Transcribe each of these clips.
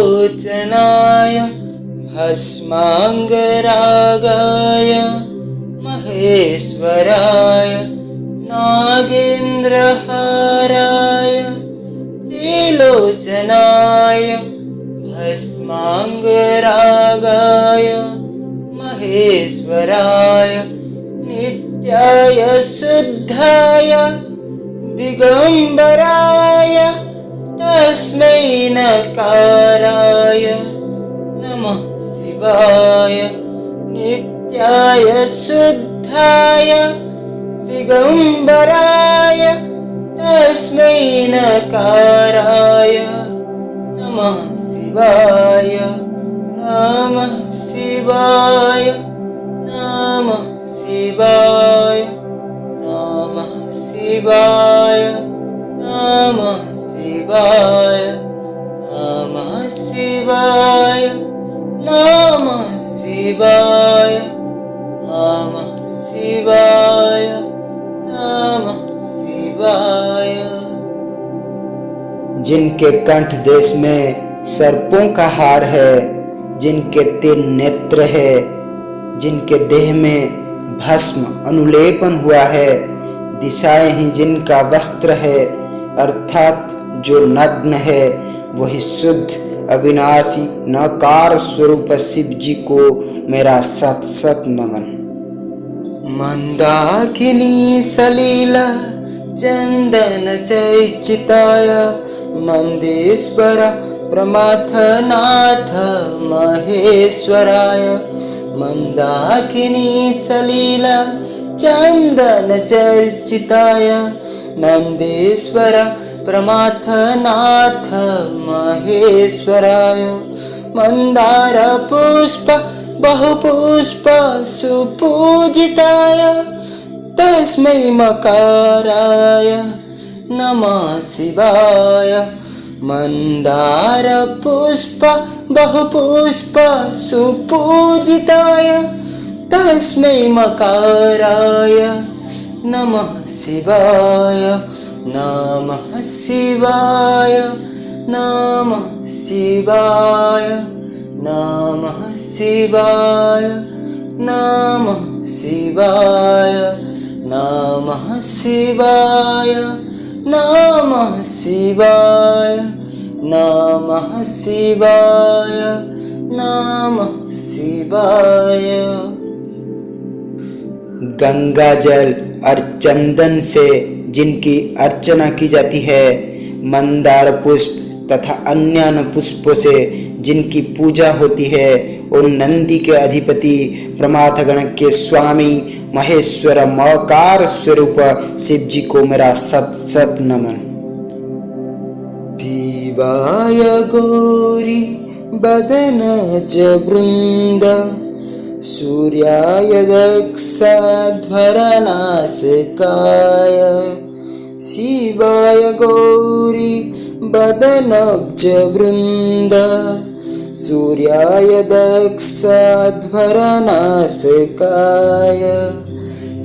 त्रिलोचनाय भस्माङ्गरागाय महेश्वराय नागेन्द्रहाराय त्रिलोचनाय भस्माङ्गरागाय महेश्वराय नित्याय शुद्धाय दिगंबराय तस्मै नकाराय नमः शिवाय। नित्याय शुद्धाय दिगंबराय तस्मै नकाराय नमः शिवाय। नमः शिवाय नमः शिवाय नमः शिवाय नमः शिवाय नमः शिवाय नमः शिवाय नमः शिवाय नमः शिवाय। जिनके कंठ देश में सर्पों का हार है, जिनके 3 नेत्र है, जिनके देह में भस्म अनुलेपन हुआ है, दिशाएं ही जिनका वस्त्र है, अर्थात जो नग्न है वही शुद्ध अविनाशी नकार स्वरूप शिव जी को मेरा सत सत नमन। मंदाकिनी सलीला चंदन चैचिताय मंदेश्वर प्रमाथनाथ महेश्वराय। मंदाकिनी सलीला चंदन चर्चिताय नंदेश्वर प्रमाथनाथ महेश्वराय। मंदार पुष्प बहुपुष्प सुपूजिताय तस्मै मकाराय नमः शिवाय। मंदार पुष्प बहुपुष्प सुपूजिताय तस्मै मकाराय नमः शिवाय। नमः शिवाय नमः शिवाय नमः शिवाय नमः शिवाय नमः शिवाय नमः शिवाय नमः शिवाय नमः शिवाय। गंगा जल और चंदन से जिनकी अर्चना की जाती है, मंदार पुष्प तथा अन्य पुष्पों से जिनकी पूजा होती है, उन नंदी के अधिपति प्रमाथगण के स्वामी महेश्वर मकार स्वरूप शिव जी को मेरा सत सत नमन। शिवाय गौरी बदनज वृंद सूर्याय दक्षाध्वरनासिकाय। शिवाय गौरी बदनब्ज वृंद सूर्याय दक्षाध्वरनासिकाय।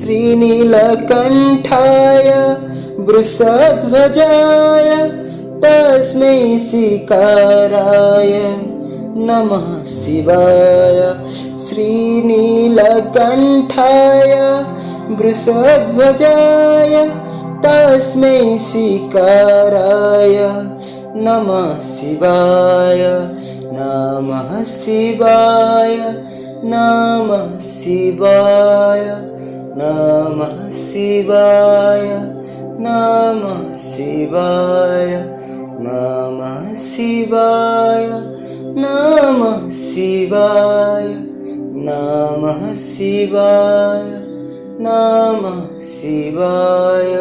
श्रीनीलकंठाय वृषध्वजाय तस्मै शिकाराय नमः शिवाय। श्रीनीलकंठाय वृषध्वजाय तस्मै शिकाराय नमः शिवाय। नमः शिवाय नमः शिवाय नमः शिवाय नमः शिवाय नमः शिवाय नमः शिवाय नमः शिवाय नमः शिवाय।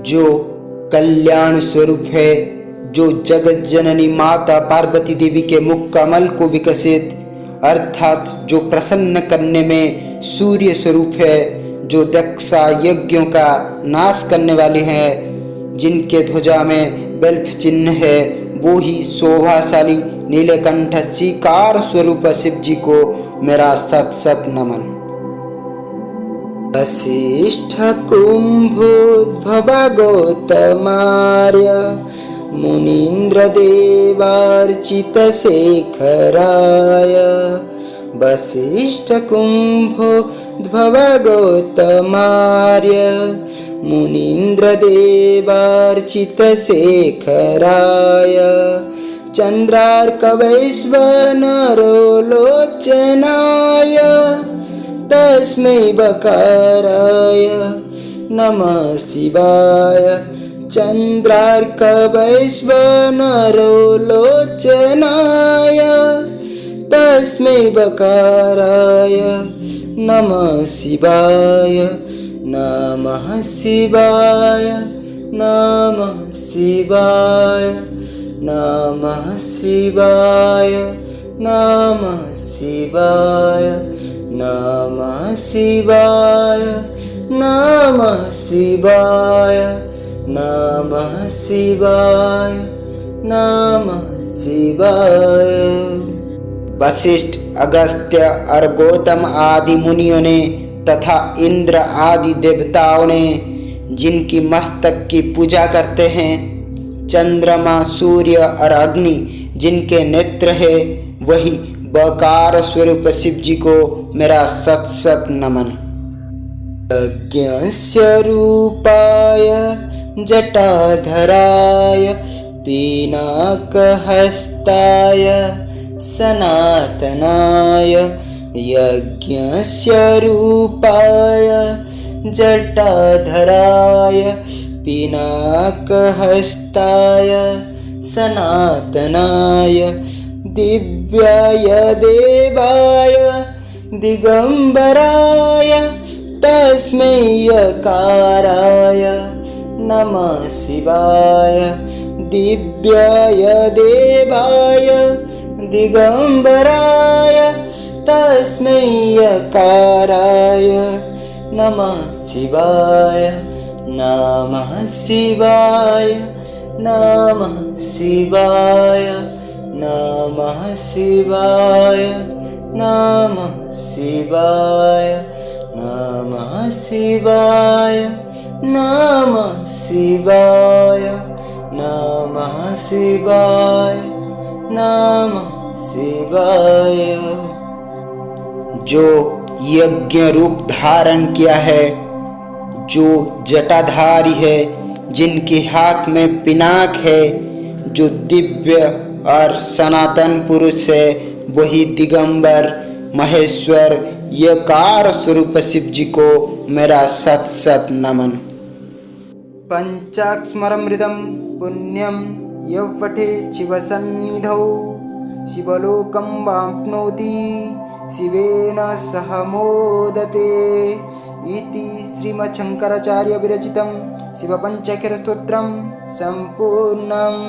जो कल्याण स्वरूप है, जो जगत जननी माता पार्वती देवी के मुख कमल को विकसित अर्थात जो प्रसन्न करने में सूर्य स्वरूप है, जो दक्षा यज्ञों का नाश करने वाले हैं, जिनके ध्वजा में बेल्फ चिन्ह है, वो ही शोभाशाली नीलकंठ शिकार स्वरूप शिव जी को मेरा सत सत नमन। वसिष्ठ कुम्भोद्भव गौतमार्य मुनीन्द्र देवार्चितशेखराय वसिष्ठ कुम्भोद्भव गौतमार्य मुनीन्द्र देवार्चितशेखराय चन्द्रार्कवैश्वानरोलोचनाय तस्मै बकाराय नमः शिवाय चन्द्रार्कवैश्वानरोलोचनाय तस्मै बकाराय नमः शिवाय नमः शिवाय नमः शिवाय नमः शिवाय नमः शिवाय नमः शिवाय नमः शिवाय नमः शिवाय नमः शिवाय। वशिष्ठ, अगस्त्य और गौतम आदि मुनियों ने तथा इंद्र आदि देवताओं ने जिनकी मस्तक की पूजा करते हैं, चंद्रमा, सूर्य और अग्नि जिनके नेत्र है, वही बकार स्वरूप शिव जी को मेरा सत सत नमन। यज्ञस्य रूपाय जटाधराय पिनाकहस्ताय सनातनाय यज्ञस्य रूपाय जटाधराय पिनाकहस्ताय सनातनाय दिव्याय देवाय दिगंबराय तस्मै यकाराय नमः शिवाय दिव्याय देवाय दिगंबराय तस्मै यकाराय नमः शिवाय नमः शिवाय नमः शिवाय नमः शिवाय नमः शिवाय नमः शिवाय नमः शिवाय नमः शिवाय नमः शिवाय। जो यज्ञ रूप धारण किया है, जो जटाधारी है, जिनके हाथ में पिनाक है, जो दिव्य और सनातन पुरुष है, वही दिगंबर महेश्वर यकार स्वरूप शिव जी को मेरा सत सत नमन। पंचाक्षरमृतं पुण्यं यः पठेत् शिवसन्निधौ शिवलोकं वाप्नोति शिवेन सह मोदते इति श्रीमच्छंकराचार्य विरचितं शिवपञ्चाक्षरस्तोत्रं सम्पूर्णम्।